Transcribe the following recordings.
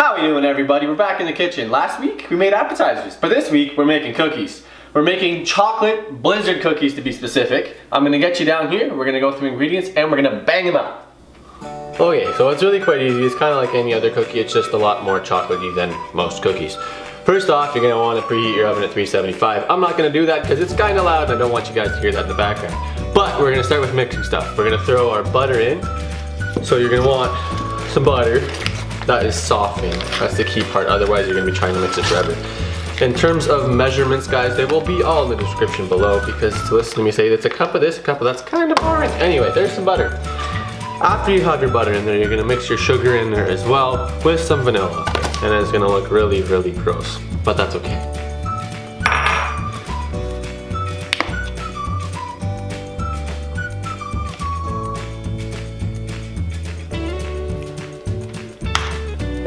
How are you doing, everybody? We're back in the kitchen. Last week we made appetizers, but this week we're making cookies. We're making chocolate blizzard cookies, to be specific. I'm gonna get you down here, we're gonna go through ingredients, and we're gonna bang them out. Okay, so it's really quite easy. It's kind of like any other cookie, it's just a lot more chocolatey than most cookies. First off, you're gonna want to preheat your oven at 375. I'm not gonna do that because it's kind of loud and I don't want you guys to hear that in the background. But we're gonna start with mixing stuff. We're gonna throw our butter in. So you're gonna want some butter that is softening. That's the key part, otherwise you're gonna be trying to mix it forever. In terms of measurements, guys, they will be all in the description below, because to listen to me say it's a cup of this, a cup of that's kind of boring. Anyway, there's some butter. After you have your butter in there, you're gonna mix your sugar in there as well with some vanilla. And it's gonna look really, really gross, but that's okay.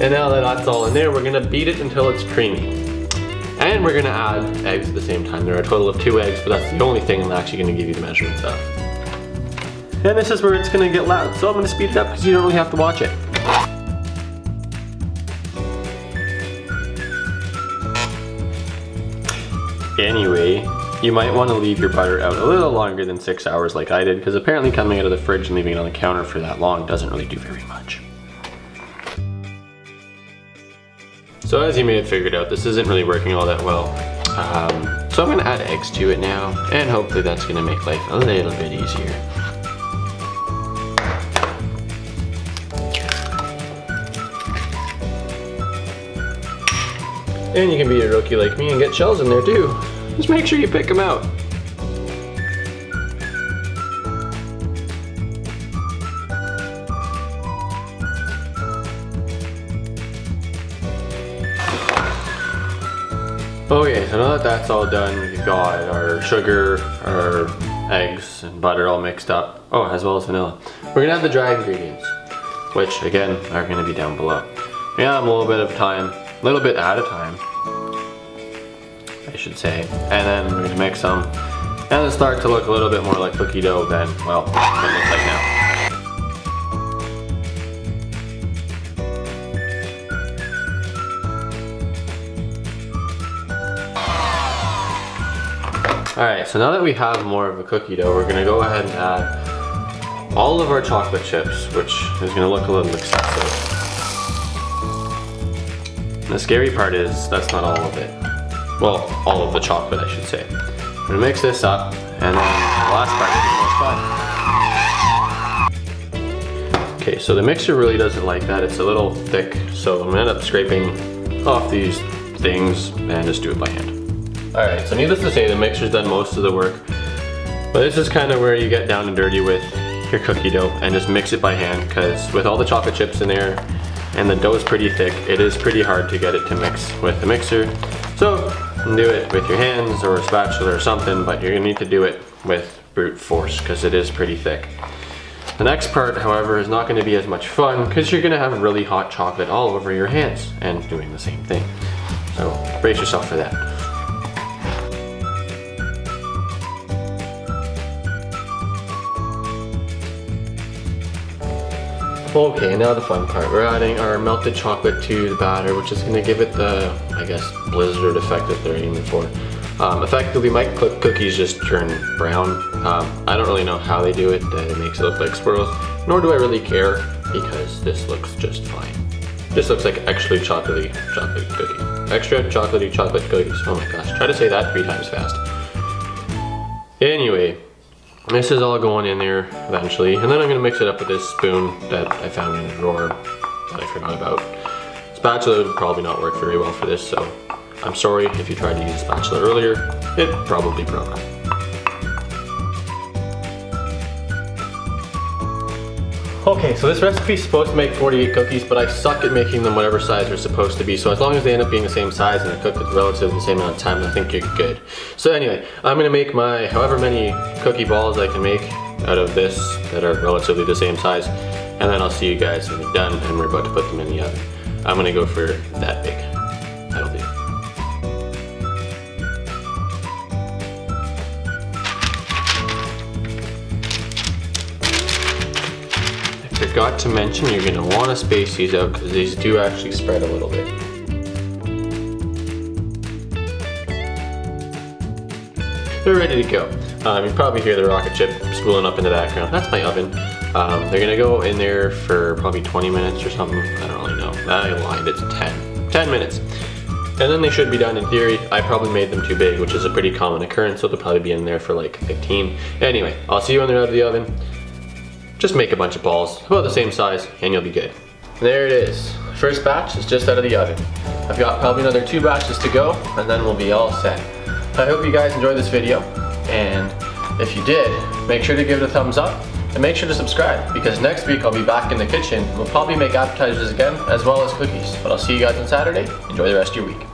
And now that that's all in there, we're gonna beat it until it's creamy. And we're gonna add eggs at the same time. There are a total of 2 eggs, but that's the only thing I'm actually gonna give you the measurements of. And this is where it's gonna get loud, so I'm gonna speed it up because you don't really have to watch it. Anyway, you might want to leave your butter out a little longer than 6 hours like I did, because apparently coming out of the fridge and leaving it on the counter for that long doesn't really do very much. So as you may have figured out, this isn't really working all that well. So I'm going to add eggs to it now, and hopefully that's going to make life a little bit easier. And you can be a rookie like me and get shells in there too. Just make sure you pick them out. Okay, so now that that's all done, we've got our sugar, our eggs, and butter all mixed up. Oh, as well as vanilla. We're gonna have the dry ingredients, which again are gonna be down below. We have a little bit of time, a little bit at a time, I should say. And then we're gonna mix them, and it'll start to look a little bit more like cookie dough than, well, it looks like now. Alright, so now that we have more of a cookie dough, we're gonna go ahead and add all of our chocolate chips, which is gonna look a little excessive. The scary part is that's not all of it. Well, all of the chocolate, I should say. I'm gonna mix this up, and then the last part will be most fun. Okay, so the mixer really doesn't like that. It's a little thick, so I'm gonna end up scraping off these things and just do it by hand. Alright, so needless to say, the mixer's done most of the work. But this is kind of where you get down and dirty with your cookie dough and just mix it by hand, because with all the chocolate chips in there, and the dough is pretty thick, it is pretty hard to get it to mix with the mixer. So do it with your hands or a spatula or something, but you're gonna need to do it with brute force because it is pretty thick. The next part, however, is not gonna be as much fun because you're gonna have really hot chocolate all over your hands and doing the same thing. So brace yourself for that. Okay, now the fun part. We're adding our melted chocolate to the batter, which is going to give it the, I guess, blizzard effect that they're aiming for. Effectively, my cookies just turn brown. I don't really know how they do it. It makes it look like swirls, nor do I really care, because this looks just fine. This looks like extra chocolatey chocolate cookies. Extra chocolatey chocolate cookies. Oh my gosh, try to say that 3 times fast. Anyway. This is all going in there eventually, and then I'm gonna mix it up with this spoon that I found in a drawer that I forgot about. Spatula would probably not work very well for this, so I'm sorry if you tried to use a spatula earlier. It probably broke. Okay, so this recipe is supposed to make 48 cookies, but I suck at making them whatever size they're supposed to be. So as long as they end up being the same size and they're cooked at relatively the same amount of time, I think you're good. So anyway, I'm gonna make my however many cookie balls I can make out of this that are relatively the same size, and then I'll see you guys when they're done and we're about to put them in the oven. I'm gonna go for that big. That'll do. forgot to mention you're gonna wanna space these out because these do actually spread a little bit. They're ready to go. You probably hear the rocket ship spooling up in the background. That's my oven. They're gonna go in there for probably 20 minutes or something. I don't really know. I lied, it's 10 minutes. And then they should be done in theory. I probably made them too big, which is a pretty common occurrence, so they'll probably be in there for like 15. Anyway, I'll see you when they're out of the oven. Just make a bunch of balls, about the same size, and you'll be good. There it is. First batch is just out of the oven. I've got probably another 2 batches to go, and then we'll be all set. I hope you guys enjoyed this video, and if you did, make sure to give it a thumbs up, and make sure to subscribe, because next week I'll be back in the kitchen. We'll probably make appetizers again, as well as cookies. But I'll see you guys on Saturday. Enjoy the rest of your week.